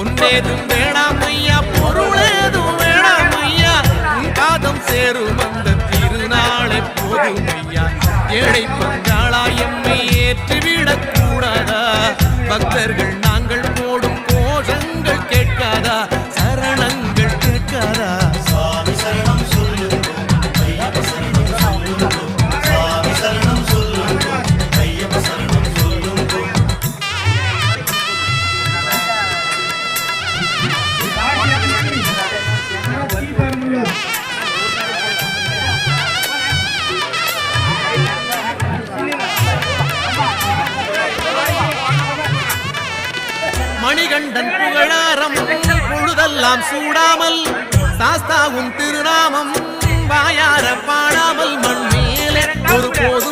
பொன்னேதும் வேணாம் ஐயா, பொருளேதும் வேணாம் ஐயா, பாதம் சேரும் அந்த திருநாளை போதும் ஐயா. ஏழை பங்காளா எம்மை ஏற்றிவிடக் கூடாதா? பக்தர்கள் நாங்கள் போடும் கோஷங்கள் கேட்காதா? சரணங்கள் கேட்காதா? சாமி சரணம் சொல்லுவோம், ஐயப்ப சரணம் சொல்லுவோம், சாமி சரணம் சொல்லுவோம், ஐயப்ப சரணம் சொல்லுவோம். மணிகண்டன் புகழாரம் பொழுதெல்லாம் சூடாமல், சாஸ்தாவும் திருநாமம் வாயார பாடாமல், மண் மேலே ஒரு போது